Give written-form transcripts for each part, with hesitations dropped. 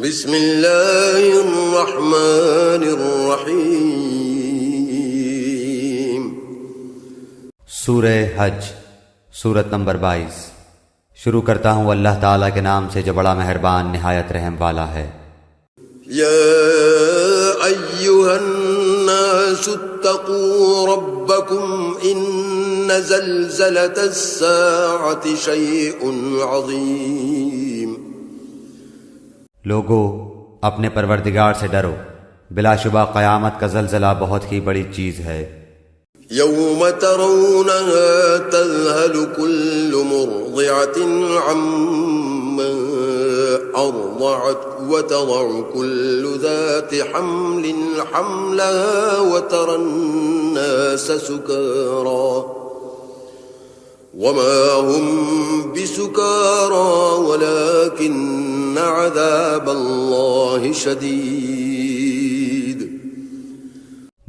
بسم اللہ الرحمن الرحیم۔ سورہ حج، سورت نمبر 22۔ شروع کرتا ہوں اللہ تعالیٰ کے نام سے جو بڑا مہربان نہایت رحم والا ہے۔ یا ایھا الناس اتقوا ربکم ان زلزلۃ الساعۃ شیء عظیم۔ لوگو، اپنے پروردگار سے ڈرو، بلا شبہ قیامت کا زلزلہ بہت ہی بڑی چیز ہے۔ یوم ترونها تذہل کل مرضعۃ عما ارضعت وتضع کل ذات حمل حملها وترى الناس سکارى وما هم بسکارى ولكن عذاب اللہ شدید۔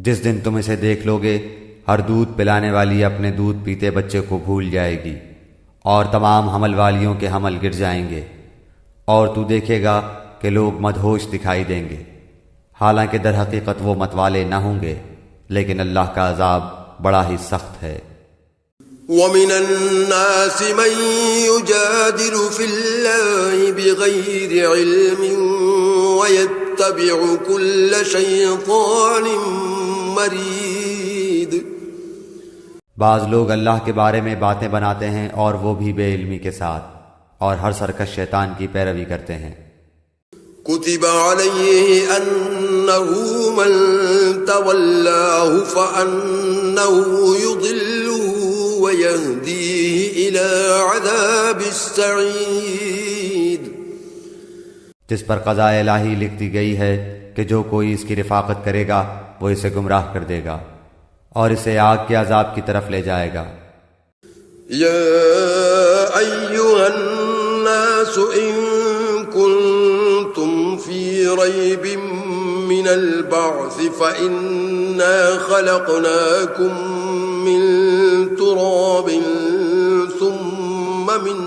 جس دن تم اسے دیکھ لوگے، ہر دودھ پلانے والی اپنے دودھ پیتے بچے کو بھول جائے گی، اور تمام حمل والیوں کے حمل گر جائیں گے، اور تو دیکھے گا کہ لوگ مدہوش دکھائی دیں گے، حالانکہ در حقیقت وہ متوالے نہ ہوں گے، لیکن اللہ کا عذاب بڑا ہی سخت ہے۔ وَمِنَ النَّاسِ مَن يُجَادِلُ فِي اللَّهِ بِغَيْرِ عِلْمٍ وَيَتَّبِعُ كُلَّ شَيْطَانٍ مَرِيدٍ۔ بعض لوگ اللہ کے بارے میں باتیں بناتے ہیں اور وہ بھی بے علمی کے ساتھ، اور ہر سرکش شیطان کی پیروی کرتے ہیں۔ كتب عليه أنه من تولاه فأنه يضله ويهديه إلى عذاب السعيد۔ جس پر قضاء الہی لکھ دی گئی ہے کہ جو کوئی اس کی رفاقت کرے گا وہ اسے گمراہ کر دے گا اور اسے آگ کے عذاب کی طرف لے جائے گا۔ یا ایھا الناس ان کنتم فی ریب من البعث فإنا خلقناکم من تراب ثم من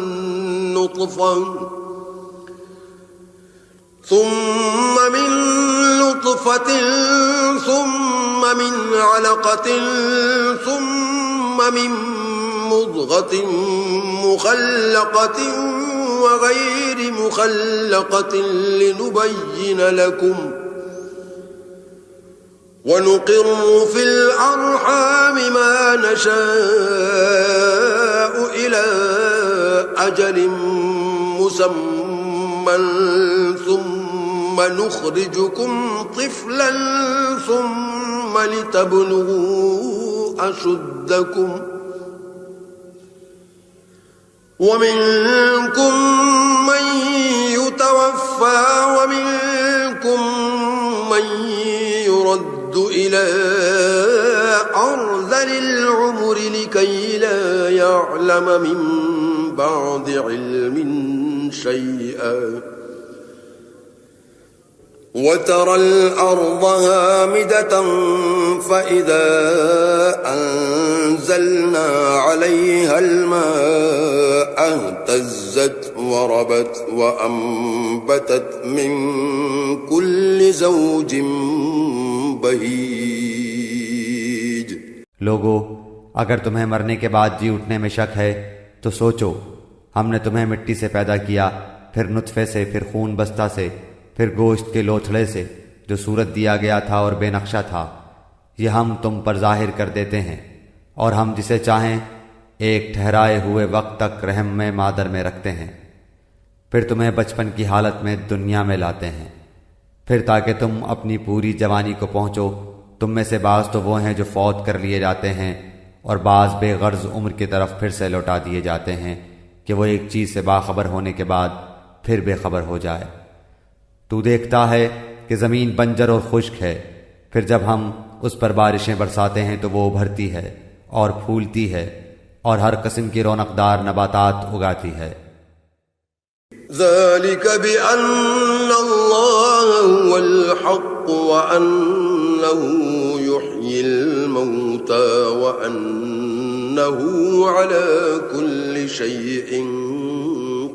نطفة ثم من علقة ثم من مضغة مخلقة وغير مخلقة لنبين لكم ونقر في الأرحام ما نشاء إلى أجل مسمى ثم نخرجكم طفلا ثم لتبلغوا أشدكم ومنكم من يتوفى ومنكم من يرد إلى أرذل العمر لكي لا يعلم من بعد علم شيئا وترى الأرض هامدة فإذا أنزلنا عليها الماء اهتزت وربت وأنبتت من كل زوج بهيج۔ لوگو، اگر تمہیں مرنے کے بعد جی اٹھنے میں شک ہے تو سوچو، ہم نے تمہیں مٹی سے پیدا کیا، پھر نطفے سے، پھر خون بستہ سے، پھر گوشت کے لوتھڑے سے جو صورت دیا گیا تھا اور بے نقشہ تھا، یہ ہم تم پر ظاہر کر دیتے ہیں، اور ہم جسے چاہیں ایک ٹھہرائے ہوئے وقت تک رحم میں مادر میں رکھتے ہیں، پھر تمہیں بچپن کی حالت میں دنیا میں لاتے ہیں، پھر تاکہ تم اپنی پوری جوانی کو پہنچو۔ تم میں سے بعض تو وہ ہیں جو فوت کر لیے جاتے ہیں، اور بعض بے غرض عمر کی طرف پھر سے لوٹا دیے جاتے ہیں کہ وہ ایک چیز سے باخبر ہونے کے بعد پھر بے خبر ہو جائے۔ تو دیکھتا ہے کہ زمین بنجر اور خشک ہے، پھر جب ہم اس پر بارشیں برساتے ہیں تو وہ ابھرتی ہے اور پھولتی ہے اور ہر قسم کی رونقدار نباتات اگاتی ہے۔ ذلك بأن الله هو الحق وأنه يحيي الموتى وأنه على كل شيء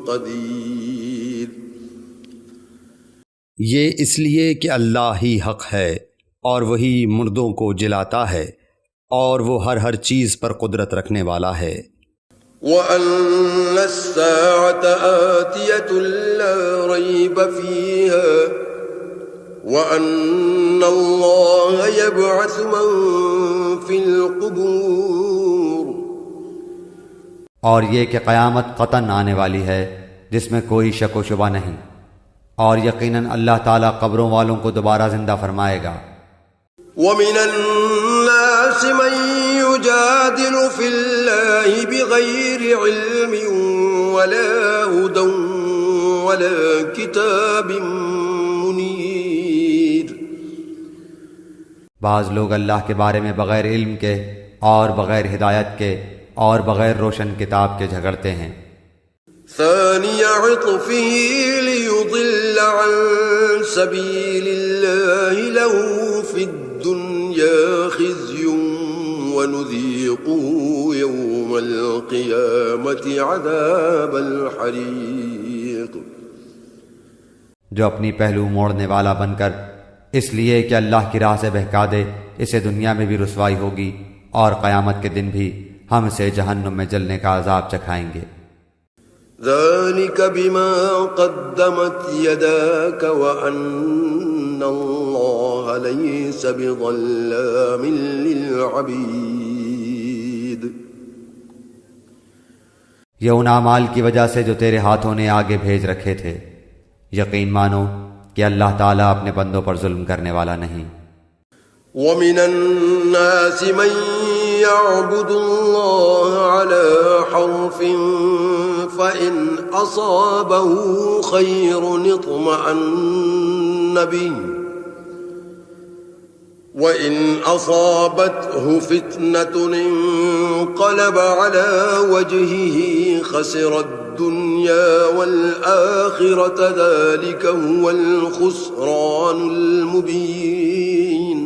قدير۔ یہ اس لیے کہ اللہ ہی حق ہے اور وہی مردوں کو جلاتا ہے اور وہ ہر چیز پر قدرت رکھنے والا ہے۔ وَأَنَّ السَّاعَةَ آتِيَةٌ لَا رَيْبَ فِيهَا وَأَنَّ اللَّهَ يَبْعَثُ مَن فِي الْقُبُورِ، اور یہ کہ قیامت قطعاً آنے والی ہے جس میں کوئی شک و شبہ نہیں، اور یقیناً اللہ تعالیٰ قبروں والوں کو دوبارہ زندہ فرمائے گا۔ وَمِنَ النَّاسِ مَن يُجَادِلُ فِي اللَّهِ بِغَيْرِ عِلْمٍ وَلَا هُدًى وَلَا كِتَابٍ مُنِيرٍ، بعض لوگ اللہ کے بارے میں بغیر علم کے اور بغیر ہدایت کے اور بغیر روشن کتاب کے جھگڑتے ہیں۔ ثاني عطفه ليضل عن سبيل الله له في الدنيا خزي ونذيقه يوم القيامة عذاب الحريق، جو اپنی پہلو موڑنے والا بن کر اس لیے کہ اللہ کی راہ سے بہکا دے اسے دنیا میں بھی رسوائی ہوگی اور قیامت کے دن بھی ہم اسے جہنم میں جلنے کا عذاب چکھائیں گے۔ ذلك بما قدمت يداك وأن الله ليس بظلام للعبيد، یہ ان اعمال کی وجہ سے جو تیرے ہاتھوں نے آگے بھیج رکھے تھے، یقین مانو کہ اللہ تعالیٰ اپنے بندوں پر ظلم کرنے والا نہیں۔ وَمِنَ النَّاسِ مَن يَعْبُدُ اللَّهَ عَلَى حَرْفٍ فَإِنْ أَصَابَهُ خَيْرٌ اطْمَأَنَّ بِهِ وَإِنْ أَصَابَتْهُ فِتْنَةٌ انقَلَبَ عَلَى وَجْهِهِ خَسِرَ الدُّنْيَا وَالْآخِرَةَ ذَلِكَ هُوَ الْخُسْرَانُ الْمُبِينُ۔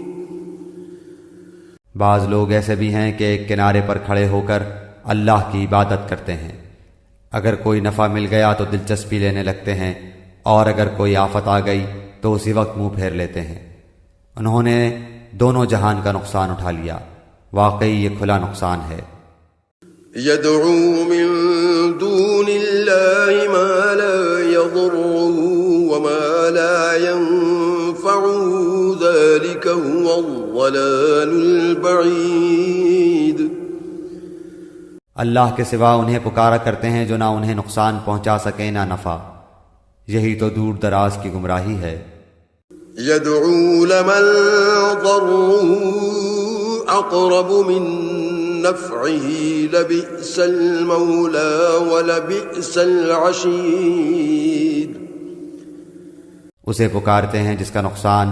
بعض لوگ ایسے بھی ہیں کہ ایک کنارے پر کھڑے ہو کر اللہ کی عبادت کرتے ہیں، اگر کوئی نفع مل گیا تو دلچسپی لینے لگتے ہیں، اور اگر کوئی آفت آ گئی تو اسی وقت منہ پھیر لیتے ہیں۔ انہوں نے دونوں جہان کا نقصان اٹھا لیا، واقعی یہ کھلا نقصان ہے۔ يدعو من دون الله ما لا يضره وما لا ينفعه ذلك هو الضلال البعيد، اللہ کے سوا انہیں پکارا کرتے ہیں جو نہ انہیں نقصان پہنچا سکے نہ نفع، یہی تو دور دراز کی گمراہی ہے۔ يدعو لمن ضره أقرب من نفعه لبئس المولى ولبئس العشير، اسے پکارتے ہیں جس کا نقصان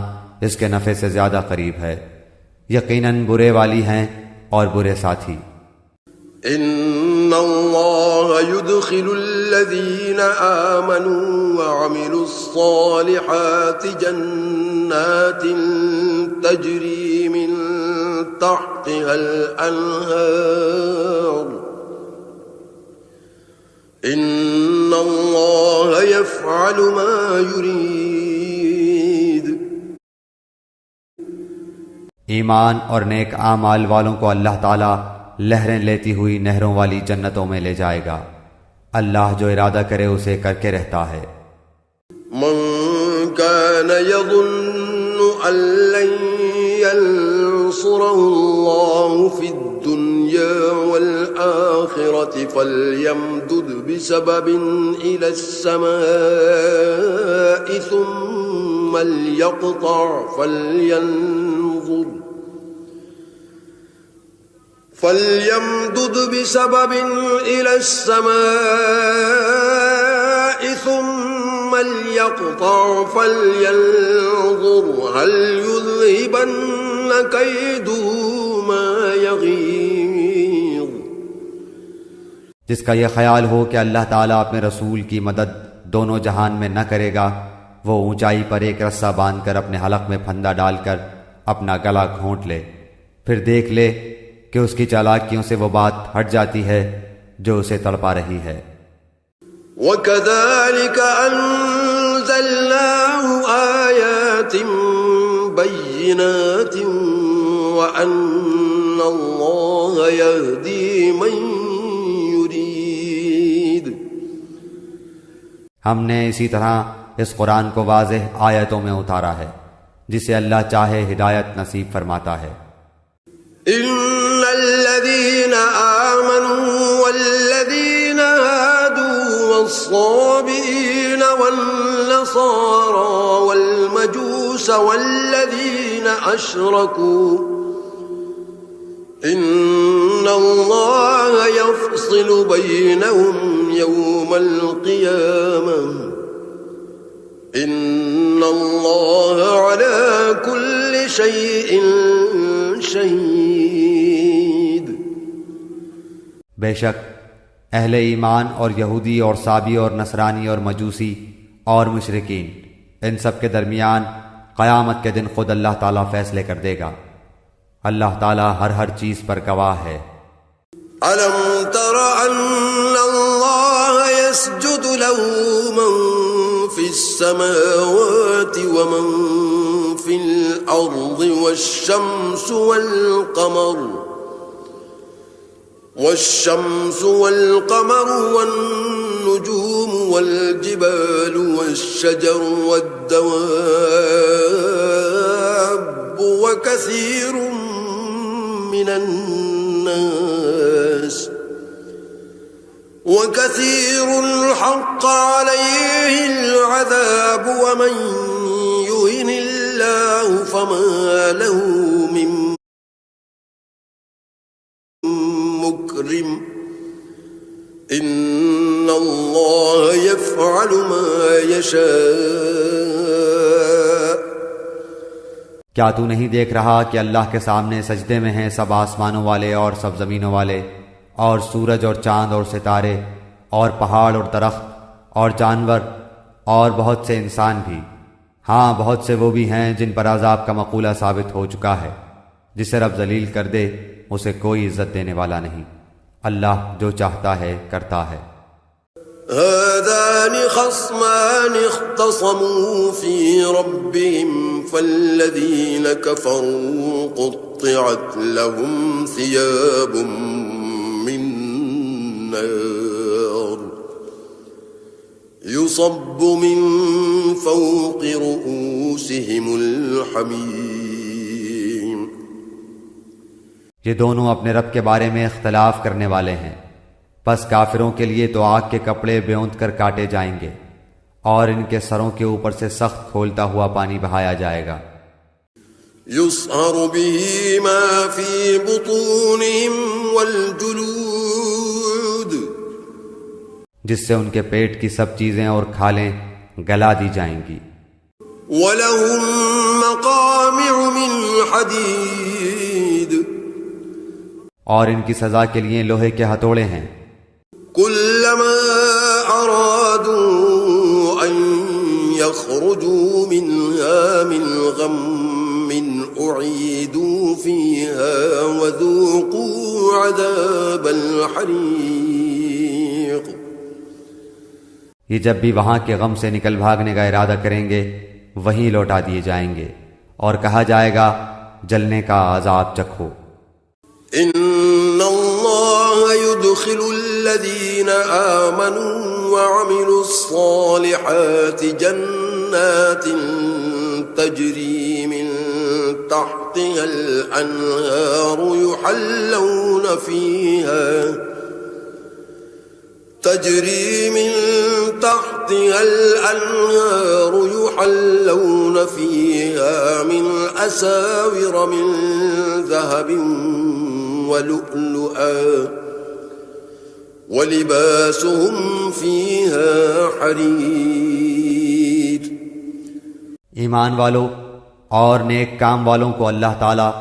اس کے نفع سے زیادہ قریب ہے، یقیناً برے والی ہیں اور برے ساتھی۔ ان اللہ يدخل الذین آمنوا وعملوا الصالحات جنات تجری من تحتها الانہار، ان اللہ يفعل ما يريد۔ ایمان اور نیک اعمال والوں کو اللہ تعالیٰ لہریں لیتی ہوئی نہروں والی جنتوں میں لے جائے گا، اللہ جو ارادہ کرے اسے کر کے رہتا ہے۔ من كان يظن أن لن ينصره الله في الدنيا والآخرة فليمدد بسبب إلى السماء ثم ليقطع فليمدد بسبب إلى السماء ثم ليقطع فلينظر هل يذهبن كيده ما يغيظ۔ جس کا یہ خیال ہو کہ اللہ تعالیٰ اپنے رسول کی مدد دونوں جہان میں نہ کرے گا، وہ اونچائی پر ایک رسہ باندھ کر اپنے حلق میں پھندا ڈال کر اپنا گلا گھونٹ لے، پھر دیکھ لے کہ اس کی چالاکیوں سے وہ بات ہٹ جاتی ہے جو اسے تڑپا رہی ہے۔ وَكَذَلِكَ أَنزَلْنَاهُ آيات بينات وأن الله يهدي من يريد. ہم نے اسی طرح اس قرآن کو واضح آیتوں میں اتارا ہے، جسے اللہ چاہے ہدایت نصیب فرماتا ہے. إن الذين آمنوا والذين هادوا والصابئين والنصارى والمجوس والذين أشركوا إن الله يفصل بينهم يوم القيامة إن الله على كل شيء شهيد. بے شک اہل ایمان اور یہودی اور صابی اور نصرانی اور مجوسی اور مشرکین، ان سب کے درمیان قیامت کے دن خود اللہ تعالیٰ فیصلے کر دے گا. اللہ تعالیٰ ہر چیز پر گواہ ہے. ألم تر أن الله يسجد له من في السماوات ومن في الأرض والشمس والقمر والنجوم والجبال والشجر والدواب وكثير من الناس وكثير حق عليه العذاب ومن يهن الله فما له من مكرم إن الله يفعل ما يشاء. کیا تو نہیں دیکھ رہا کہ اللہ کے سامنے سجدے میں ہیں سب آسمانوں والے اور سب زمینوں والے، اور سورج اور چاند اور ستارے اور پہاڑ اور درخت اور جانور اور بہت سے انسان بھی. ہاں بہت سے وہ بھی ہیں جن پر عذاب کا مقولہ ثابت ہو چکا ہے. جسے رب ذلیل کر دے اسے کوئی عزت دینے والا نہیں. اللہ جو چاہتا ہے کرتا ہے. هذان خصمان اختصموا في ربهم فالذين كفروا قطعت لهم ثياب من نار يصب من فوق رؤوسهم الحميم. یہ دونوں اپنے رب کے بارے میں اختلاف کرنے والے ہیں، پس کافروں کے لیے تو آگ کے کپڑے بیوند کر کاٹے جائیں گے اور ان کے سروں کے اوپر سے سخت کھولتا ہوا پانی بہایا جائے گا. يصهر به ما في بطونهم والجلود، جس سے ان کے پیٹ کی سب چیزیں اور کھالیں گلا دی جائیں گی. وَلَهُم مَّقَامِعُ مِنْ حَدِيدٍ، اور ان کی سزا کے لیے لوہے کے ہتھوڑے ہیں. كلما أرادوا أن يخرجوا منها من غم أعيدوا فيها وذوقوا عذاب الحريق. یہ جب بھی وہاں کے غم سے نکل بھاگنے کا ارادہ کریں گے وہیں لوٹا دیے جائیں گے اور کہا جائے گا جلنے کا عذاب چکھو. إن الله يدخل الذين آمنوا وعملوا الصالحات جنات تجري من تحتها الأنهار يحلون فيها من أساور من ذهب ولؤلؤا ولباسهم فيها حرير. ایمان والوں اور نیک کام والوں کو اللہ تعالیٰ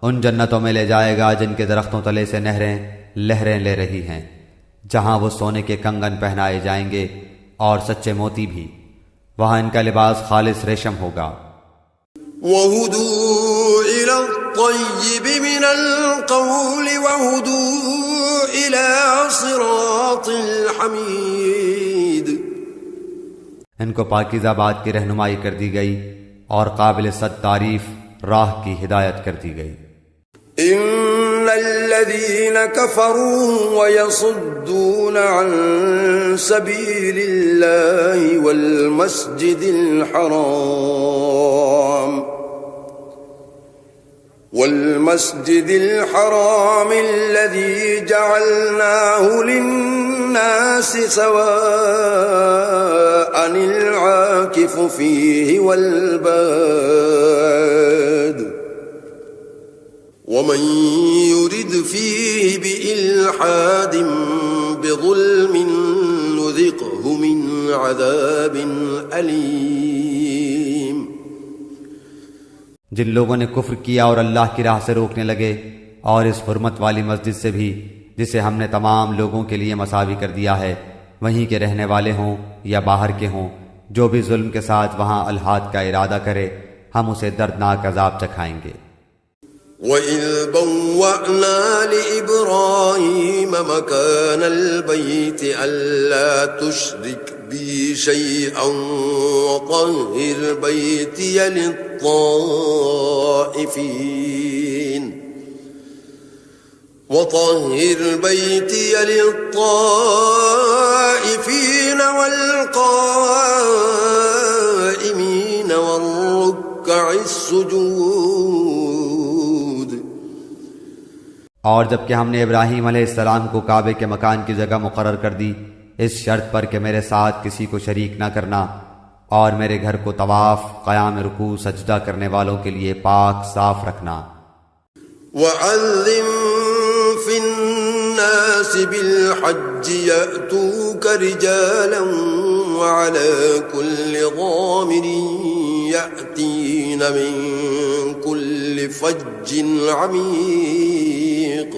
ان جنتوں میں لے جائے گا جن کے درختوں تلے سے نہریں لہریں لے رہی ہیں، جہاں وہ سونے کے کنگن پہنائے جائیں گے اور سچے موتی بھی. وہاں ان کا لباس خالص ریشم ہوگا. وَهُدُوا إِلَى الطَّيِّبِ مِنَ الْقَوْلِ وَهُدُوا إِلَى صِرَاطِ الْحَمِيدِ. ان کو پاکیزہ بات کی رہنمائی کر دی گئی اور قابل صد تعریف راہ کی ہدایت کر دی گئی۔ إن الذين كفروا ويصدون عن سبيل الله والمسجد الحرام الذي جعلناه للناس سواء العاكف فيه والباد ومن يرد فيه بإلحاد بظلم نذقه من عذاب أليم۔ جن لوگوں نے کفر کیا اور اللہ کی راہ سے روکنے لگے، اور اس حرمت والی مسجد سے بھی جسے ہم نے تمام لوگوں کے لیے مساوی کر دیا ہے، وہیں کے رہنے والے ہوں یا باہر کے ہوں، جو بھی ظلم کے ساتھ وہاں الحاد کا ارادہ کرے ہم اسے دردناک عذاب چکھائیں گے۔ وَإِذْ بَوَّأْنَا لِإِبْرَاهِيمَ مَكَانَ الْبَيْتِ أَلَّا تُشْرِكْ بِي شَيْئًا وَطَهِّرْ بَيْتِيَ لِلطَّائِفِينَ وَالْقَائِمِينَ وَالرُّكَّعِ السُّجُودِ۔ اور جبکہ ہم نے ابراہیم علیہ السلام کو کعبے کے مکان کی جگہ مقرر کر دی اس شرط پر کہ میرے ساتھ کسی کو شریک نہ کرنا، اور میرے گھر کو طواف، قیام رکوع، سجدہ کرنے والوں کے لیے پاک صاف رکھنا۔ وَعَذِّمْ فِي النَّاسِ بِالْحَجِّ يَأْتُوكَ رِجَالًا وَعَلَى كُلِّ ضَامِرٍ يَأْتِينَ مِنْ كُلِّ فَجٍّ عَمِيقٍ۔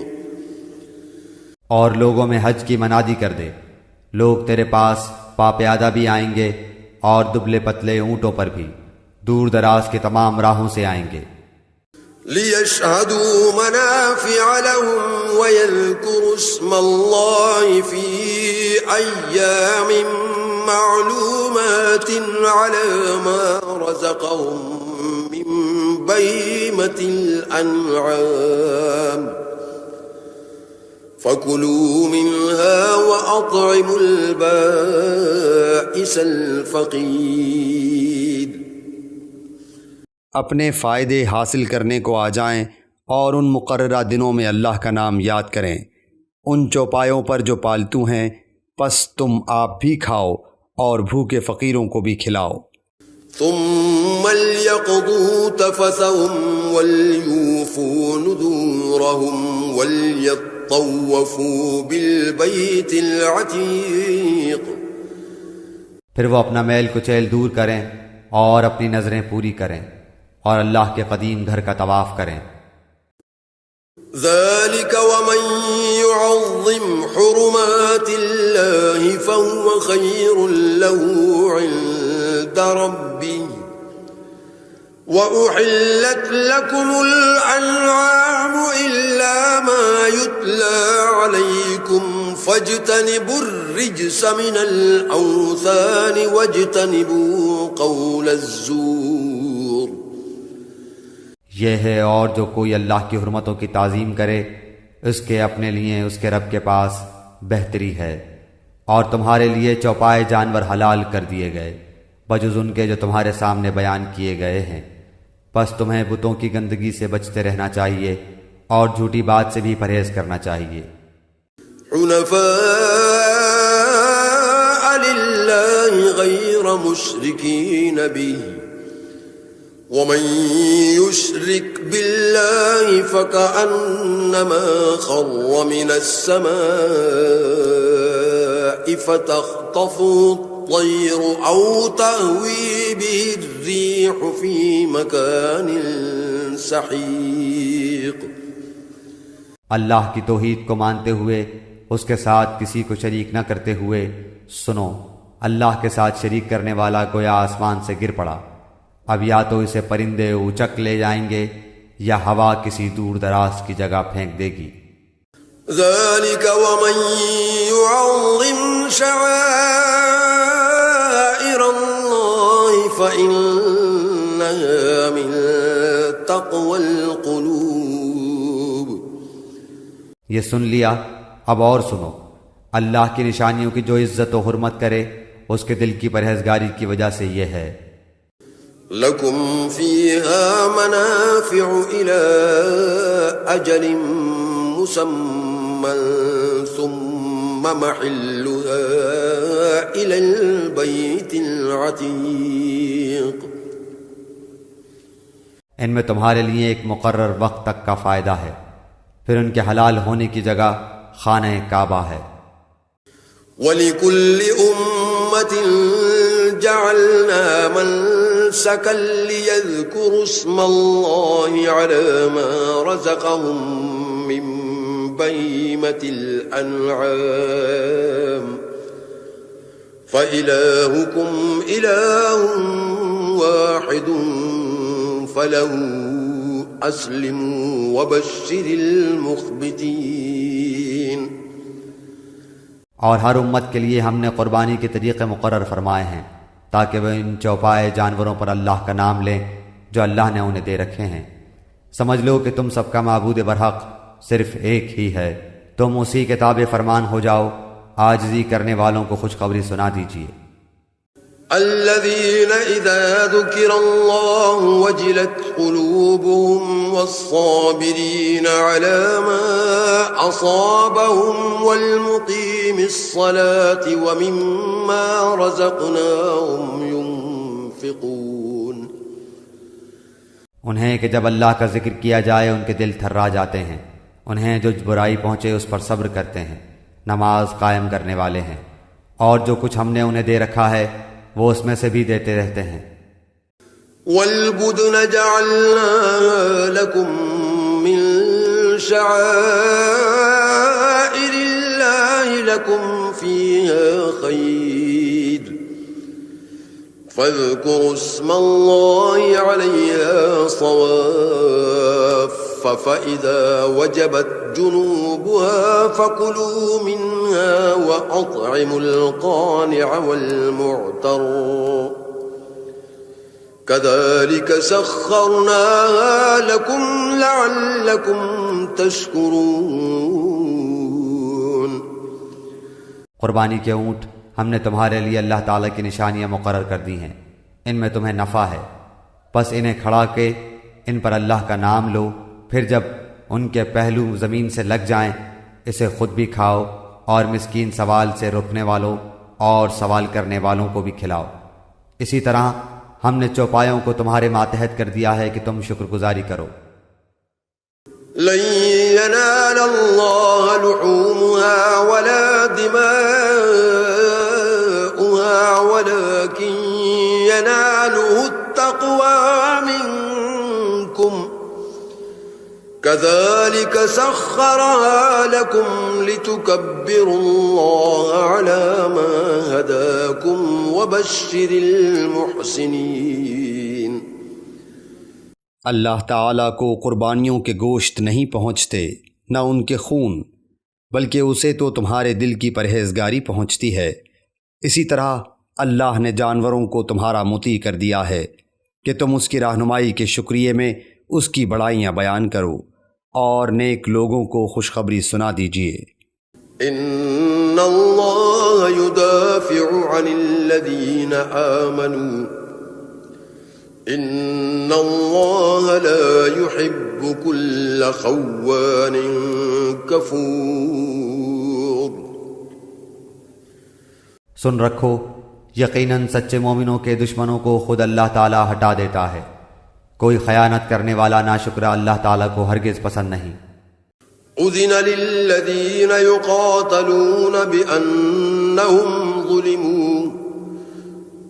اور لوگوں میں حج کی منادی کر دے، لوگ تیرے پاس پاپیادہ بھی آئیں گے اور دبلے پتلے اونٹوں پر بھی، دور دراز کے تمام راہوں سے آئیں گے۔ لِيَشْهَدُوا مَنَافِعَ لَهُمْ وَيَذْكُرُوا اسْمَ اللَّهِ فِي أَيَّامٍ مَّعْلُومَاتٍ عَلَى مَا رَزَقَهُم مِّن بَهِيمَةِ الْأَنْعَامِ فَكُلُوا مِنْهَا وَأَطْعِمُوا الْبَائِسَ الْفَقِيرَ۔ اپنے فائدے حاصل کرنے کو آ جائیں اور ان مقررہ دنوں میں اللہ کا نام یاد کریں، ان چوپایوں پر جو پالتو ہیں، پس تم آپ بھی کھاؤ اور بھوکے فقیروں کو بھی کھلاؤ۔ ثم ليقضوا تفثهم وليوفوا نذورهم وليطوفوا بالبيت العتيق۔ پھر وہ اپنا میل کچیل دور کریں اور اپنی نظریں پوری کریں اور اللہ کے قدیم گھر کا طواف کریں۔ ذلك ومن يعظم حرمات الله فهو خير له عند ربه وأحلت لكم الأنعام إلا ما يتلى عليكم فاجتنبوا الرجس من الأوثان واجتنبوا قول الزور۔ یہ ہے، اور جو کوئی اللہ کی حرمتوں کی تعظیم کرے اس کے اپنے لیے اس کے رب کے پاس بہتری ہے، اور تمہارے لیے چوپائے جانور حلال کر دیے گئے بجز ان کے جو تمہارے سامنے بیان کیے گئے ہیں، پس تمہیں بتوں کی گندگی سے بچتے رہنا چاہیے اور جھوٹی بات سے بھی پرہیز کرنا چاہیے۔ حنفاء للہ غیر مشرکین به ومن يشرك بالله فكأنما خر من السماء فتخطفه الطير أو تهوي به الريح في مكان سحيق۔ اللہ کی توحید کو مانتے ہوئے، اس کے ساتھ کسی کو شریک نہ کرتے ہوئے سنو، اللہ کے ساتھ شریک کرنے والا گویا آسمان سے گر پڑا، اب یا تو اسے پرندے اچک لے جائیں گے یا ہوا کسی دور دراز کی جگہ پھینک دے گی۔ ذلك ومن يعظم شعائر الله فإنها إنها من تقوى القلوب. یہ سن لیا، اب اور سنو، اللہ کی نشانیوں کی جو عزت و حرمت کرے اس کے دل کی پرہیزگاری کی وجہ سے یہ ہے، لكم فيها منافع إلى أجل مسمى ثم محلها إلى البيت العتيق. ان میں تمہارے لیے ایک مقرر وقت تک کا فائدہ ہے، پھر ان کے حلال ہونے کی جگہ خانہ کعبہ ہے. وَلِكُلِّ أُمَّةٍ جَعَلْنَا مَنسَكًا لِيَذْكُرُوا اسْمَ اللَّهِ عَلَى مَا رَزَقَهُم مِّن بَهِيمَةِ الْأَنْعَامِ فَإِلَٰهُكُمْ إِلَٰهٌ وَاحِدٌ فَلَهُ أَسْلِمُوا وَبَشِّرِ الْمُخْبِتِينَ. اور ہر امت کے لیے ہم نے قربانی کے طریقے مقرر فرمائے ہیں تاکہ وہ ان چوپائے جانوروں پر اللہ کا نام لیں جو اللہ نے انہیں دے رکھے ہیں. سمجھ لو کہ تم سب کا معبود برحق صرف ایک ہی ہے، تم اسی کے تابع فرمان ہو جاؤ. عاجزی کرنے والوں کو خوشخبری سنا دیجیے. الذين إذا ذكر الله وجلت قلوبهم والصابرين على ما أصابهم والمقيم الصلاة ومما رزقناهم ينفقون. انہیں کہ جب اللہ کا ذکر کیا جائے ان کے دل تھرا جاتے ہیں، انہیں جو برائی پہنچے اس پر صبر کرتے ہیں، نماز قائم کرنے والے ہیں، اور جو کچھ ہم نے انہیں دے رکھا ہے وہ اس میں سے بھی دیتے رہتے ہیں. وَالْبُدْنَ جَعَلْنَا لَكُم مِّن شَعَائِرِ اللَّهِ لَكُمْ فِيهَا خَيْرٌ فَاذْكُرُوا اسْمَ اللَّهِ عَلَيْهَا صَوَافَّ فَإِذَا وَجَبَتْ جُنُوبُهَا فَكُلُوا مِنْهَا وَأَطْعِمُوا الْقَانِعَ وَالْمُعْتَرَّ كَذَلِكَ سَخَّرْنَاهَا لَكُمْ لَعَلَّكُمْ تَشْكُرُونَ. قربانی کے اونٹ ہم نے تمہارے لیے اللہ تعالیٰ کی نشانیاں مقرر کر دی ہیں، ان میں تمہیں نفع ہے، پس انہیں کھڑا کے ان پر اللہ کا نام لو، پھر جب ان کے پہلو زمین سے لگ جائیں اسے خود بھی کھاؤ اور مسکین سوال سے رکنے والوں اور سوال کرنے والوں کو بھی کھلاؤ. اسی طرح ہم نے چوپایوں کو تمہارے ماتحت کر دیا ہے کہ تم شکر گزاری کرو. لن ينال الله لحومها ولا دماؤها ولكن يناله التقوى منكم كذلك سخرها لكم لتكبروا الله على ما هداكم وبشر المحسنين. اللہ تعالیٰ کو قربانیوں کے گوشت نہیں پہنچتے نہ ان کے خون، بلکہ اسے تو تمہارے دل کی پرہیزگاری پہنچتی ہے. اسی طرح اللہ نے جانوروں کو تمہارا مطیع کر دیا ہے کہ تم اس کی رہنمائی کے شکریے میں اس کی بڑائیاں بیان کرو اور نیک لوگوں کو خوشخبری سنا دیجیے. ان اللہ يدافع عن الذین آمنوا ان اللہ لا يحب كل خوان کفور. سن رکھو، یقیناً سچے مومنوں کے دشمنوں کو خود اللہ تعالیٰ ہٹا دیتا ہے. کوئی خیانت کرنے والا ناشکرہ اللہ تعالیٰ کو ہرگز پسند نہیں. اذن للذین یقاتلون بأنہم ظلموا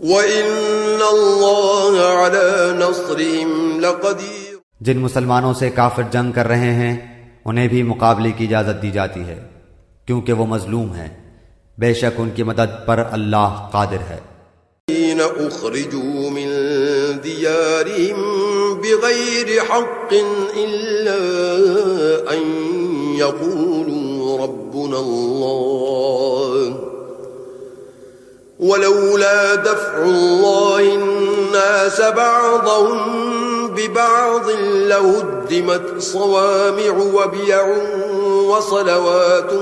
وَإِنَّ اللَّهَ عَلَى نَصْرِهِمْ لَقَدِيرٌ. جن مسلمانوں سے کافر جنگ کر رہے ہیں انہیں بھی مقابلے کی اجازت دی جاتی ہے کیونکہ وہ مظلوم ہیں، بے شک ان کی مدد پر اللہ قادر ہے. الذين أخرجوا من ديارهم بغير حق إلا أن يقولوا ربنا الله ولولا دفع الله الناس بعضهم ببعض لهدمت صوامع وبيع وصلوات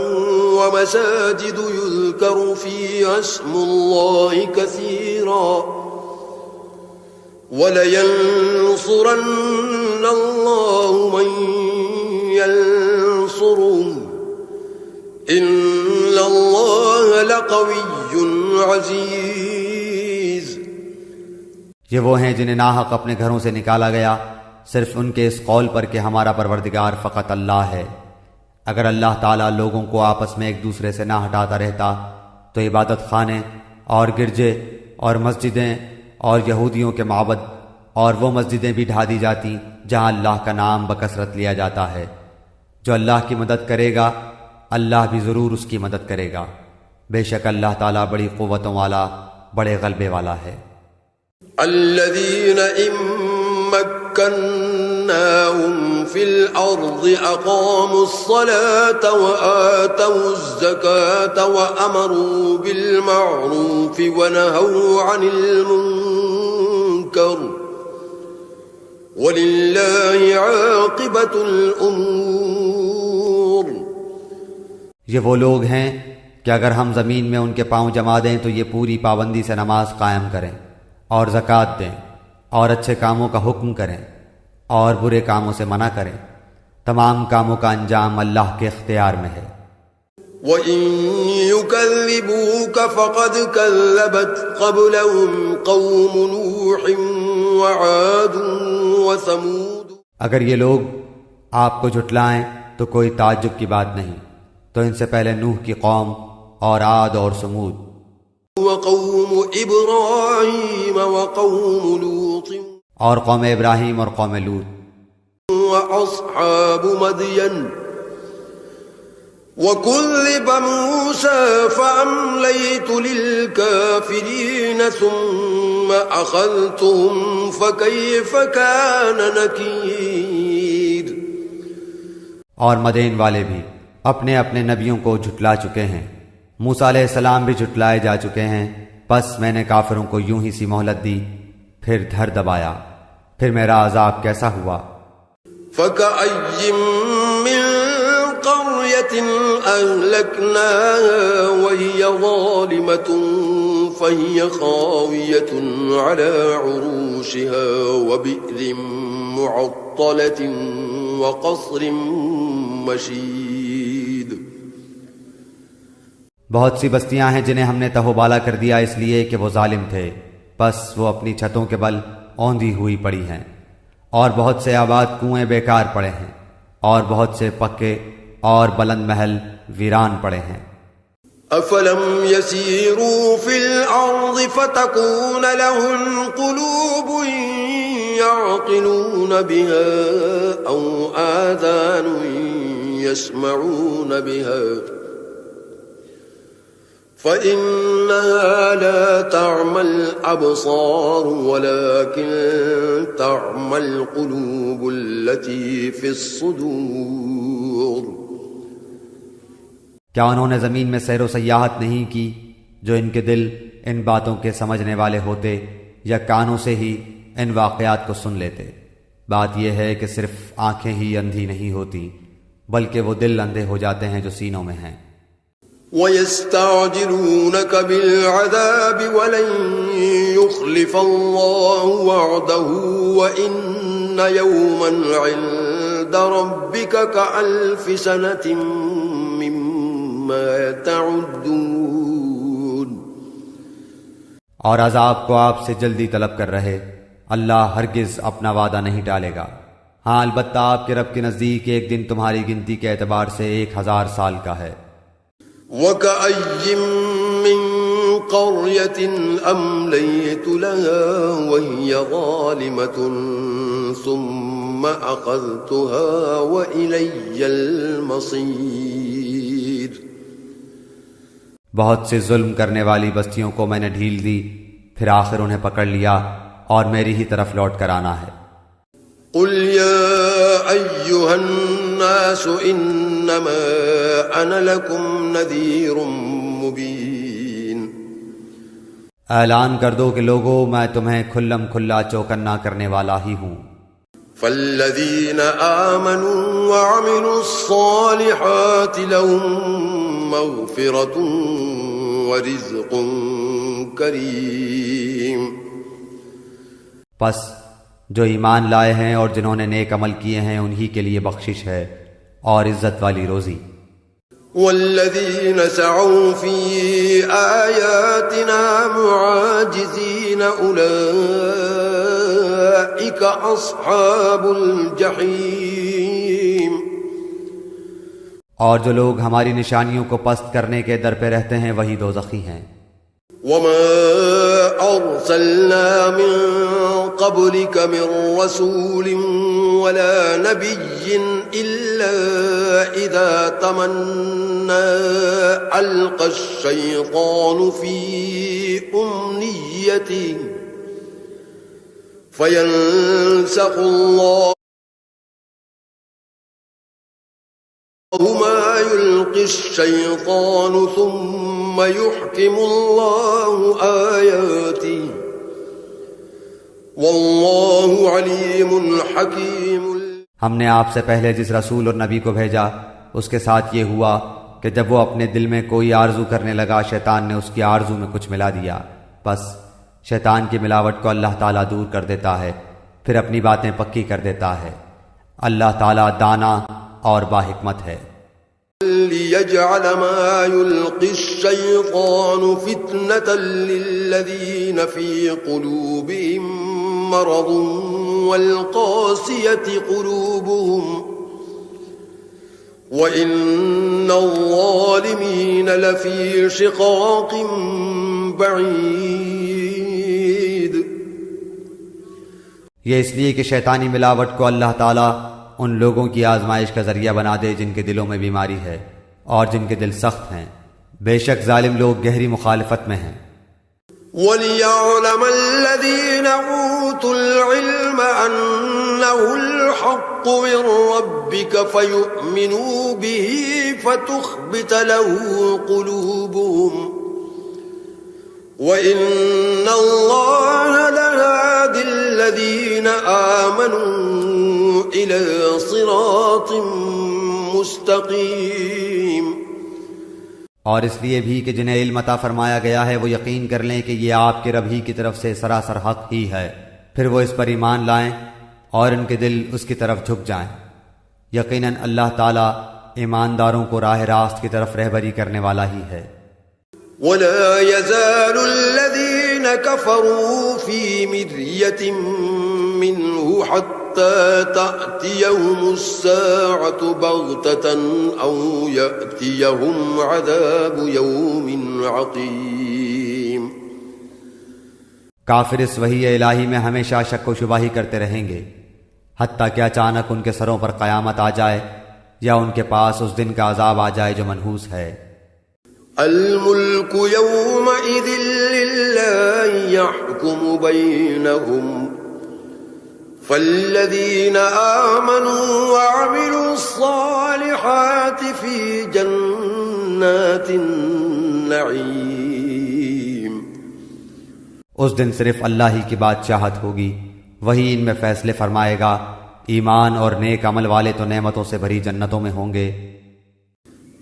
ومساجد يذكر فيها اسم الله كثيرا ولينصرن الله من ينصره إن الله لقوي عزيز۔ یہ وہ ہیں جنہیں ناحق اپنے گھروں سے نکالا گیا صرف ان کے اس قول پر کہ ہمارا پروردگار فقط اللہ ہے۔ اگر اللہ تعالیٰ لوگوں کو آپس میں ایک دوسرے سے نہ ہٹاتا رہتا تو عبادت خانے اور گرجے اور مسجدیں اور یہودیوں کے معبد اور وہ مسجدیں بھی ڈھا دی جاتی جہاں اللہ کا نام بکثرت لیا جاتا ہے۔ جو اللہ کی مدد کرے گا اللہ بھی ضرور اس کی مدد کرے گا، بے شک اللہ تعالیٰ بڑی قوتوں والا بڑے غلبے والا ہے۔ الذين إن مكناهم في الأرض أقاموا الصلاة وآتوا الزكاة وأمروا بالمعروف ونهوا عن المنكر ولله عاقبة الأمور۔ یہ وہ لوگ ہیں کہ اگر ہم زمین میں ان کے پاؤں جما دیں تو یہ پوری پابندی سے نماز قائم کریں اور زکوٰۃ دیں اور اچھے کاموں کا حکم کریں اور برے کاموں سے منع کریں۔ تمام کاموں کا انجام اللہ کے اختیار میں ہے۔ وَإِن يُكَذِّبُوكَ فَقَدْ كَذَّبَتْ قَبْلَهُمْ قَوْمُ نُوحٍ وَعَادٌ وَثَمُودُ۔ اگر یہ لوگ آپ کو جھٹلائیں تو کوئی تعجب کی بات نہیں، تو ان سے پہلے نوح کی قوم اور عاد اور سمود، وقوم ابراہیم وقوم لوط اور قوم ابراہیم اور قوم لوط، واصحاب مدین وكذب موسى فأمليت للكافرين ثم أخذتهم فكيف كان نكير۔ اور مدین والے بھی اپنے اپنے نبیوں کو جھٹلا چکے ہیں، موسیٰ علیہ السلام بھی جھٹلائے جا چکے ہیں، پس میں نے کافروں کو یوں ہی سی مہلت دی پھر دھر دبایا، پھر میرا عذاب کیسا ہوا۔ فَكَأَيٍّ مِّن قَرْيَةٍ أَهْلَكْنَاهَا وَهِيَ ظَالِمَةٌ فَهِيَ خَاوِيَةٌ عَلَى عُرُوشِهَا وَبِئْرٍ مُّعَطَّلَةٍ وَقَصْرٍ مَّشِيدٍ۔ بہت سی بستیاں ہیں جنہیں ہم نے تہو بالا کر دیا اس لیے کہ وہ ظالم تھے، پس وہ اپنی چھتوں کے بل اوندھی ہوئی پڑی ہیں، اور بہت سے آباد کنویں بیکار پڑے ہیں، اور بہت سے پکے اور بلند محل ویران پڑے ہیں۔ افلم يسيروا في الارض فتكون لهم قلوب يعقلون بها او آذان يسمعون بها فإنها لا تعمى الأبصار ولكن تعمى القلوب التي في الصدور۔ کیا انہوں نے زمین میں سیر و سیاحت نہیں کی جو ان کے دل ان باتوں کے سمجھنے والے ہوتے یا کانوں سے ہی ان واقعات کو سن لیتے؟ بات یہ ہے کہ صرف آنکھیں ہی اندھی نہیں ہوتی بلکہ وہ دل اندھے ہو جاتے ہیں جو سینوں میں ہیں۔ وَيَسْتَعْجِلُونَكَ بِالْعَذَابِ وَلَن يُخْلِفَ اللَّهُ وَعْدَهُ وَإِنَّ يَوْمًا عِندَ رَبِّكَ كَأَلْفِ سَنَةٍ مِّمَّا تَعُدُّونَ۔ اور عذاب کو آپ سے جلدی طلب کر رہے، اللہ ہرگز اپنا وعدہ نہیں ٹالے گا، ہاں البتہ آپ کے رب کے نزدیک ایک دن تمہاری گنتی کے اعتبار سے 1000 سال کا ہے۔ وَكَأَيٍّ مِّن قَرْيَةٍ أَمْلَيْتُ لَهَا وَهِيَ ظَالِمَةٌ ثُمَّ أَخَذْتُهَا وَإِلَيَّ الْمَصِيرُ۔ بہت سے ظلم کرنے والی بستیوں کو میں نے ڈھیل دی، پھر آخر انہیں پکڑ لیا اور میری ہی طرف لوٹ کر آنا ہے۔ قُلْ يَا أَيُّهَا النَّاسُ إِنَّمَا أَنَا لَكُمْ نَذِيرٌ مُبِينٌ۔ اعلان کر دو کہ لوگو میں تمہیں کھلم کھلا چوکنا کرنے والا ہی ہوں۔ فالذین آمنوا وعملوا الصالحات لهم مغفرة ورزق کریم۔ پس جو ایمان لائے ہیں اور جنہوں نے نیک عمل کیے ہیں انہی کے لیے بخشش ہے اور عزت والی روزی۔ والذین سعوا فی آیاتنا معاجزین اولئک اصحاب الجحیم۔ اور جو لوگ ہماری نشانیوں کو پست کرنے کے در پہ رہتے ہیں وہی دوزخی ہیں۔ وما ارسلنا من قبلك من رسول ولا نبي الا اذا تمنى القى الشيطان في امنيته فينسخ الله ما يلقي الشيطان ثم يحكم الله آياته والله عليم حكيم۔ ہم نے آپ سے پہلے جس رسول اور نبی کو بھیجا اس کے ساتھ یہ ہوا کہ جب وہ اپنے دل میں کوئی آرزو کرنے لگا شیطان نے اس کی آرزو میں کچھ ملا دیا، بس شیطان کی ملاوٹ کو اللہ تعالیٰ دور کر دیتا ہے، پھر اپنی باتیں پکی کر دیتا ہے۔ اللہ تعالیٰ دانا اور باحکمت ہے۔ لِيَجْعَلَ مَا يُلْقِي الشَّيْطَانُ فِتْنَةً لِلَّذِينَ فِي قُلُوبِهِم مَّرَضٌ وَالْقَاسِيَةِ قُلُوبُهُمْ وَإِنَّ الظَّالِمِينَ لَفِي شِقَاقٍ بَعِيدٍ۔ یہ اس لیے کہ شیطانی ملاوٹ کو اللہ تعالیٰ ان لوگوں کی آزمائش کا ذریعہ بنا دے جن کے دلوں میں بیماری ہے اور جن کے دل سخت ہیں، بے شک ظالم لوگ گہری مخالفت میں ہیں۔ وَلِيَعْلَمَ الَّذِينَ أُوتُوا الْعِلْمَ أَنَّهُ الْحَقُّ مِنْ رَبِّكَ فَيُؤْمِنُوا بِهِ فَتُخْبِتَ لَهُ قُلُوبُهُمْ وَإِنَّ اللَّهَ لَهَادِ الَّذِينَ آمَنُوا إِلَى صِرَاطٍ مُسْتَقِيمٍ۔ اور اس لیے بھی کہ جنہیں علم عطا فرمایا گیا ہے وہ یقین کر لیں کہ یہ آپ کے رب ہی کی طرف سے سراسر حق ہی ہے، پھر وہ اس پر ایمان لائیں اور ان کے دل اس کی طرف جھک جائیں۔ یقیناً اللہ تعالیٰ ایمانداروں کو راہ راست کی طرف رہبری کرنے والا ہی ہے۔ وَلَا يَزَالُ الَّذِينَ كَفَرُوا فِي مِرْيَةٍ مِّنْهُ حَتَّى تَأْتِيَهُمُ السَّاعَةُ بَغْتَةً أَوْ يَأْتِيَهُمْ عَذَابُ يَوْمٍ عَقِيمٍ۔ کافر اس وحی الہی میں ہمیشہ شک و شبہ ہی کرتے رہیں گے حتیٰ کہ اچانک ان کے سروں پر قیامت آ جائے یا ان کے پاس اس دن کا عذاب آ جائے جو منحوس ہے۔ الملك يومئذ لله يحكم بينهم فالذين آمنوا وعملوا الصالحات في جنات النعيم۔ اس دن صرف اللہ ہی کی بادشاہت ہوگی، وہی ان میں فیصلے فرمائے گا۔ ایمان اور نیک عمل والے تو نعمتوں سے بھری جنتوں میں ہوں گے،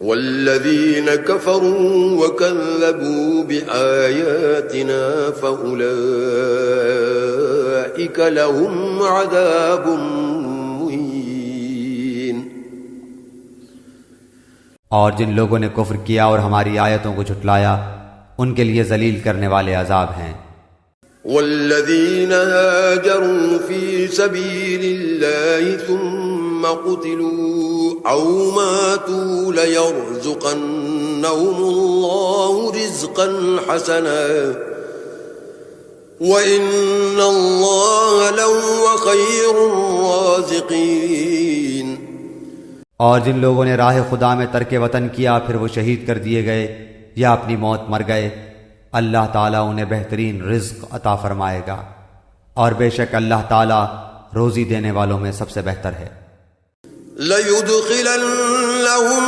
والذين كفروا وكذبوا بآياتنا فأولئك لهم عذاب مهين۔ اور جن لوگوں نے کفر کیا اور ہماری آیتوں کو جھٹلایا ان کے لیے ذلیل کرنے والے عذاب ہیں۔ والذين هاجروا في سبيل الله ثم قتلوا أو ماتوا ليرزقنهم الله رزقا حسنا وإن الله لهو خير الرازقين۔ اور جن لوگوں نے راہ خدا میں ترک وطن کیا پھر وہ شہید کر دیے گئے یا اپنی موت مر گئے، اللہ تعالیٰ انہیں بہترین رزق عطا فرمائے گا، اور بے شک اللہ تعالیٰ روزی دینے والوں میں سب سے بہتر ہے۔ لَيُدْخِلَنَّهُم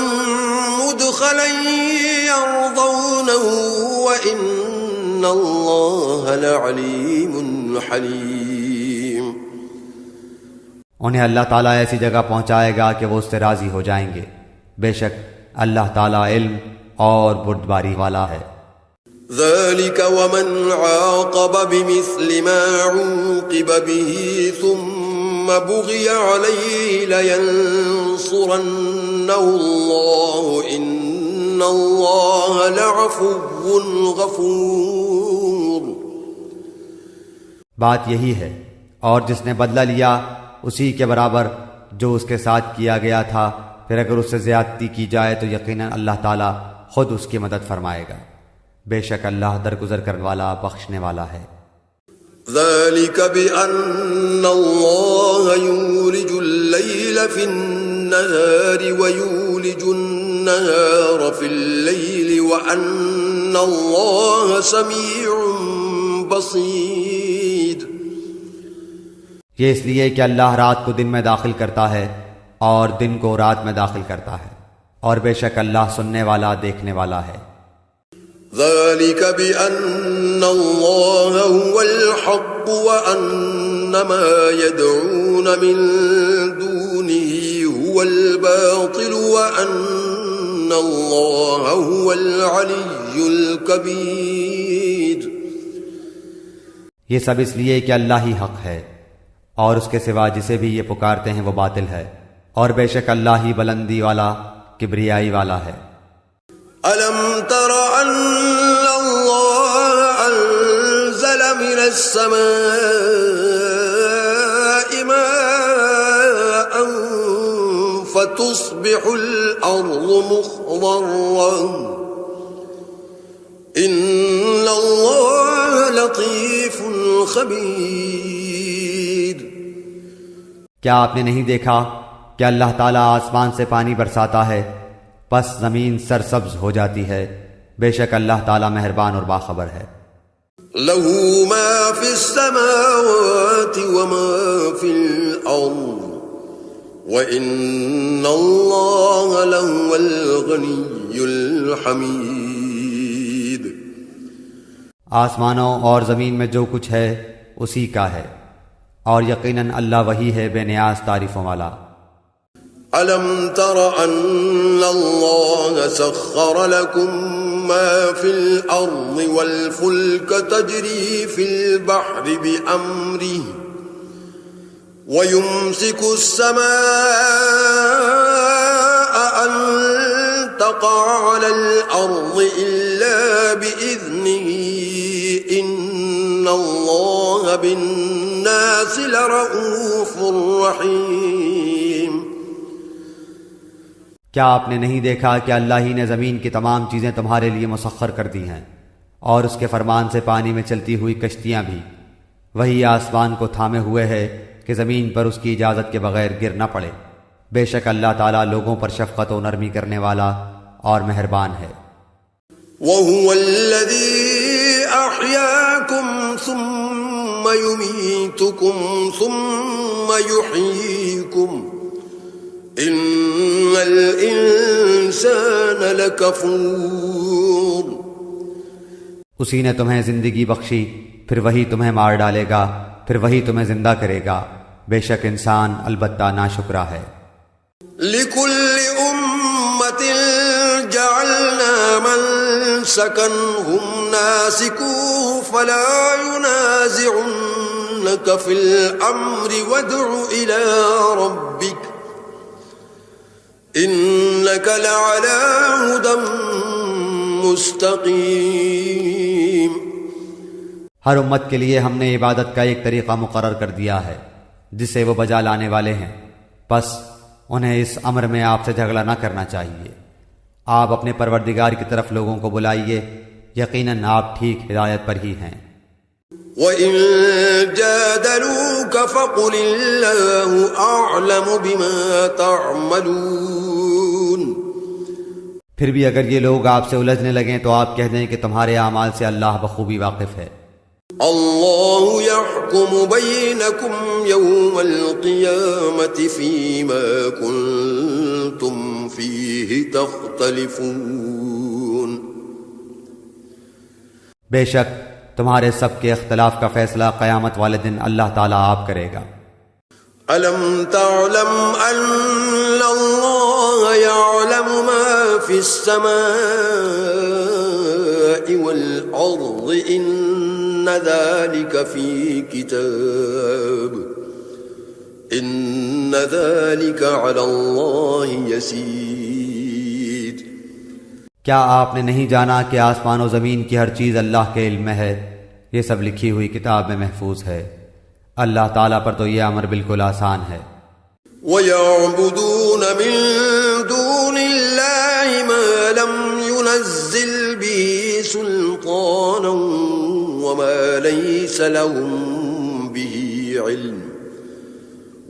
مُّدْخَلًا يَرْضَوْنَهُ وَإِنَّ إن الله لعليم حليم. انہیں اللہ تعالیٰ ایسی جگہ پہنچائے گا کہ وہ اس سے راضی ہو جائیں گے. بے شک اللہ تعالیٰ علم اور بردباری والا ہے. ذلك ومن عاقب بمثل ما عوقب به ثم بغي عليه لينصرنه الله إن الله لعفو غفور. بات یہی ہے، اور جس نے بدلہ لیا اسی کے برابر جو اس کے ساتھ کیا گیا تھا، پھر اگر اس سے زیادتی کی جائے تو یقیناً اللہ تعالیٰ خود اس کی مدد فرمائے گا. بے شک اللہ درگزر کرنے والا بخشنے والا ہے. ذلك بأن الله يولج الليل في النهار ويولج النهار في الليل وأن الله سميع بصير. یہ اس لیے کہ اللہ رات کو دن میں داخل کرتا ہے اور دن کو رات میں داخل کرتا ہے، اور بے شک اللہ سننے والا دیکھنے والا ہے. ذلك بأن الله هو الحق وأن ما يدعون من دونه هو الباطل وأن الله هو العلي الكبير. یہ سب اس لیے کہ اللہ ہی حق ہے اور اس کے سوا جسے بھی یہ پکارتے ہیں وہ باطل ہے، اور بے شک اللہ ہی بلندی والا کبریائی والا ہے. ألم تر أن الله أنزل من السماء ماء فتصبح الأرض مخضرا إن الله لطيف خبير. کیا آپ نے نہیں دیکھا کہ اللہ تعالیٰ آسمان سے پانی برساتا ہے پس زمین سرسبز ہو جاتی ہے؟ بے شک اللہ تعالیٰ مہربان اور باخبر ہے. له ما في السماوات وما في الأرض وإن الله لهو الغني الحميد. آسمانوں اور زمین میں جو کچھ ہے اسی کا ہے، اور یقیناً اللہ وہی ہے بے نیاز تعریفوں والا. ألم تر أن الله سخر لكم ما في الأرض والفلك تجري في البحر بأمره ويمسك السماء أن تقع على الأرض إلا بإذنه إن الله بالناس لرؤوف رحيم. کیا آپ نے نہیں دیکھا کہ اللہ ہی نے زمین کی تمام چیزیں تمہارے لیے مسخر کر دی ہیں، اور اس کے فرمان سے پانی میں چلتی ہوئی کشتیاں بھی؟ وہی آسمان کو تھامے ہوئے ہے کہ زمین پر اس کی اجازت کے بغیر گر نہ پڑے. بے شک اللہ تعالیٰ لوگوں پر شفقت و نرمی کرنے والا اور مہربان ہے. وَهُوَ الَّذِي أَحْيَاكُمْ ثُمَّ يُمِيتُكُمْ ثُمَّ يُحْيِيكُمْ إِنَّ الْإِنسَانَ لَكَفُورٌ. اسی نے تمہیں زندگی بخشی، پھر وہی تمہیں مار ڈالے گا، پھر وہی تمہیں زندہ کرے گا. بے شک انسان البتہ ناشکرا ہے. لِكُلِّ أُمَّةٍ جَعَلْنَا مَنسَكًا هُمْ نَاسِكُوهُ فَلَا يُنَازِعُنَّكَ فِي الْأَمْرِ وَادْعُ إِلَى رَبِّكَ إِنَّكَ لَعَلَى هُدًى مُسْتَقِيمٍ. ہر امت کے لیے ہم نے عبادت کا ایک طریقہ مقرر کر دیا ہے جسے وہ بجا لانے والے ہیں، پس انہیں اس امر میں آپ سے جھگڑا نہ کرنا چاہیے. آپ اپنے پروردگار کی طرف لوگوں کو بلائیے، یقیناً آپ ٹھیک ہدایت پر ہی ہیں. وَإِن جَادَلُوكَ فَقُلِ اللَّهُ أَعْلَمُ بِمَا تَعْمَلُونَ. پھر بھی اگر یہ لوگ آپ سے الجھنے لگیں تو آپ کہہ دیں کہ تمہارے اعمال سے اللہ بخوبی واقف ہے. اللہ يحكم بينكم يوم القيامة فيما كنتم فيه تختلفون. بے شک تمہارے سب کے اختلاف کا فیصلہ قیامت والے دن اللہ تعالیٰ آپ کرے گا۔ ألم تعلم أن الله يعلم ما في السماء والأرض إن ذلك في كتاب إن ذلك على الله يسير۔ کیا آپ نے نہیں جانا کہ آسمان و زمین کی ہر چیز اللہ کے علم میں ہے؟ یہ سب لکھی ہوئی کتاب میں محفوظ ہے۔ اللہ تعالیٰ پر تو یہ امر بالکل آسان ہے۔ وَيَعْبُدُونَ مِن دُونِ اللَّهِ مَا لَمْ يُنَزِّلْ بِهِ سُلْطَانًا وَمَا لَيْسَ لَهُم بِهِ عِلْمٌ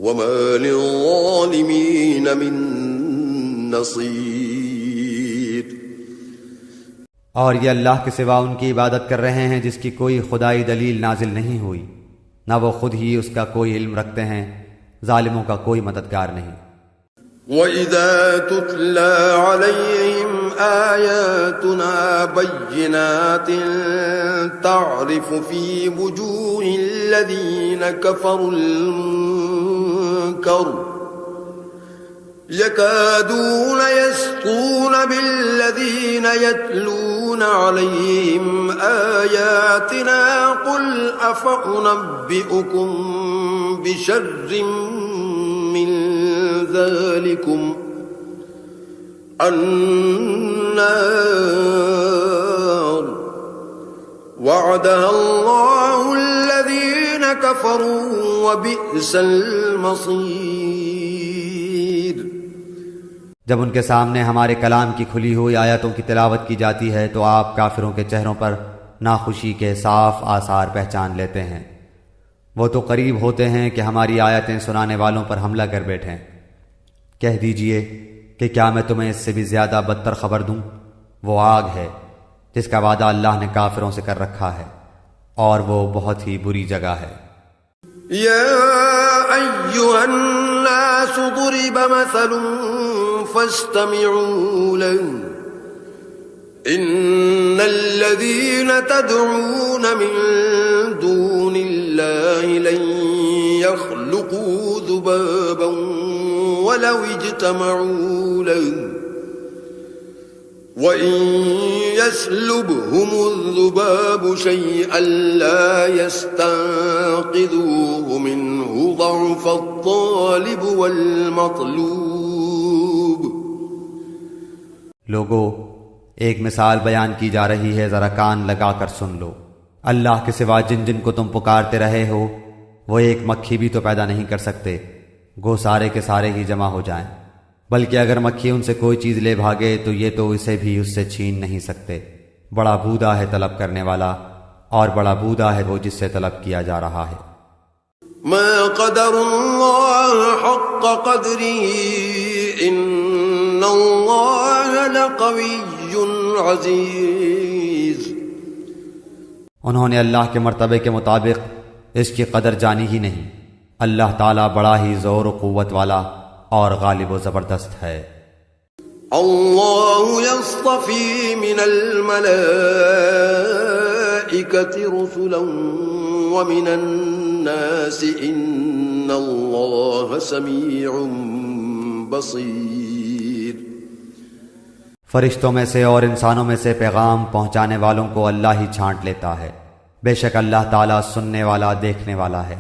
وَمَا لِلظَّالِمِينَ مِن نَصِيرٍ۔ اور یہ اللہ کے سوا ان کی عبادت کر رہے ہیں جس کی کوئی خدائی دلیل نازل نہیں ہوئی، نہ وہ خود ہی اس کا کوئی علم رکھتے ہیں، ظالموں کا کوئی مددگار نہیں۔ وَإِذَا تُتْلَى عَلَيْهِمْ آيَاتُنَا بَيِّنَاتٍ تَعْرِفُ فِي وُجُوهِ الَّذِينَ كَفَرُوا الْمُنكَرَ يَكَادُونَ يَسْطُونَ بِالَّذِينَ يَتْلُونَ عَلَيْهِمْ آيَاتِنَا قُلْ أَفَأُنَبِّئُكُم بِشَرٍّ مِّن ذَلِكُمْ النَّارُ وَعَدَهَا اللَّهُ الَّذِينَ كَفَرُوا وَبِئْسَ الْمَصِيرُ۔ جب ان کے سامنے ہمارے کلام کی کھلی ہوئی آیتوں کی تلاوت کی جاتی ہے تو آپ کافروں کے چہروں پر ناخوشی کے صاف آثار پہچان لیتے ہیں۔ وہ تو قریب ہوتے ہیں کہ ہماری آیتیں سنانے والوں پر حملہ کر بیٹھیں۔ کہہ دیجئے کہ کیا میں تمہیں اس سے بھی زیادہ بدتر خبر دوں؟ وہ آگ ہے جس کا وعدہ اللہ نے کافروں سے کر رکھا ہے، اور وہ بہت ہی بری جگہ ہے۔ یا ایھا الناس ضرب مثل فاستمعوا له ان الذين تدعون من دون الله لن يخلقوا ذبابا ولو اجتمعوا له وإن يسلبهم الذباب شيئا لا يستنقذوه منه ضعف الطالب والمطلوب۔ لوگو، ایک مثال بیان کی جا رہی ہے، ذرا کان لگا کر سن لو۔ اللہ کے سوا جن جن کو تم پکارتے رہے ہو وہ ایک مکھی بھی تو پیدا نہیں کر سکتے، گو سارے کے سارے ہی جمع ہو جائیں، بلکہ اگر مکھی ان سے کوئی چیز لے بھاگے تو یہ تو اسے بھی اس سے چھین نہیں سکتے۔ بڑا بودا ہے طلب کرنے والا، اور بڑا بودا ہے وہ جس سے طلب کیا جا رہا ہے۔ ما قدر اللہ حق قدره ان اللہ لقوی عزیز۔ انہوں نے اللہ کے مرتبے کے مطابق اس کی قدر جانی ہی نہیں۔ اللہ تعالیٰ بڑا ہی زور و قوت والا اور غالب و زبردست ہے۔ اللہ یصطفی من الملائکۃ رسلا ومن الناس ان اللہ سمیع بصیر۔ فرشتوں میں سے اور انسانوں میں سے پیغام پہنچانے والوں کو اللہ ہی چھانٹ لیتا ہے، بے شک اللہ تعالیٰ سننے والا دیکھنے والا ہے۔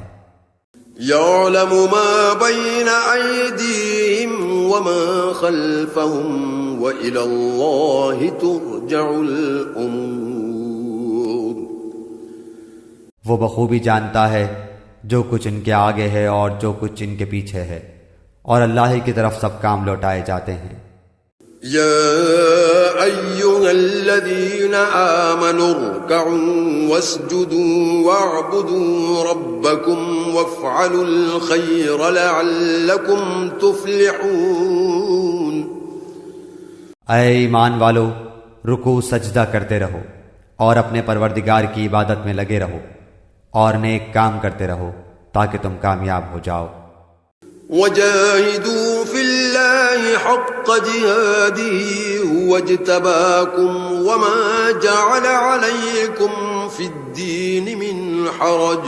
یعلم ما بین ایدیہم وما خلفہم وإلی اللہ ترجع الامور۔ وہ بخوبی جانتا ہے جو کچھ ان کے آگے ہے اور جو کچھ ان کے پیچھے ہے، اور اللہ ہی کی طرف سب کام لوٹائے جاتے ہیں۔ یا ایھا الذین آمنوا ارکعوا واسجدوا واعبدوا ربکم وافعلوا الخیر لعلکم تفلحون۔ اے ایمان والو، رکوع سجدہ کرتے رہو اور اپنے پروردگار کی عبادت میں لگے رہو، اور نیک کام کرتے رہو تاکہ تم کامیاب ہو جاؤ۔ وجاہدوا فی اللہ حق جہادہ هو اجتباکم وما جعل علیکم في الدين من حرج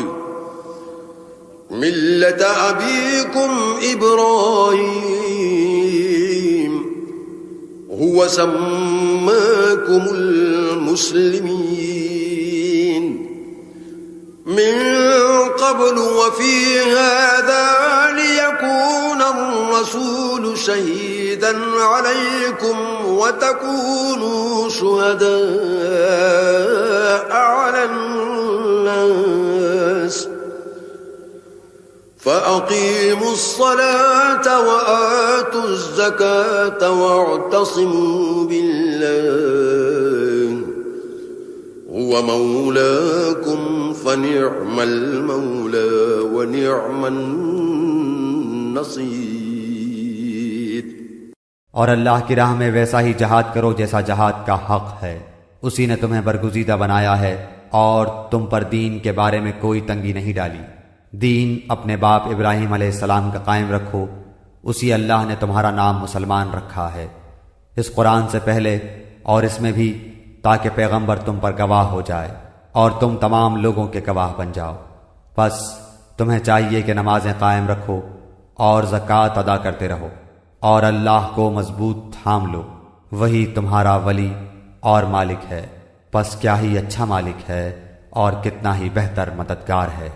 ملة أبيكم إبراهيم هو سماكم المسلمين من قبل وفي هذا ليكون الرسول شهيدا عليكم وتكونوا شهداء على الناس فأقيموا الصلاة وآتوا الزكاة واعتصموا بالله هو مولاكم فنعم المولى ونعم النصير۔ اور اللہ کی راہ میں ویسا ہی جہاد کرو جیسا جہاد کا حق ہے، اسی نے تمہیں برگزیدہ بنایا ہے اور تم پر دین کے بارے میں کوئی تنگی نہیں ڈالی۔ دین اپنے باپ ابراہیم علیہ السلام کا قائم رکھو، اسی اللہ نے تمہارا نام مسلمان رکھا ہے، اس قرآن سے پہلے اور اس میں بھی، تاکہ پیغمبر تم پر گواہ ہو جائے اور تم تمام لوگوں کے گواہ بن جاؤ۔ پس تمہیں چاہیے کہ نمازیں قائم رکھو اور زکوٰۃ ادا کرتے رہو اور اللہ کو مضبوط تھام لو، وہی تمہارا ولی اور مالک ہے، پس کیا ہی اچھا مالک ہے اور کتنا ہی بہتر مددگار ہے۔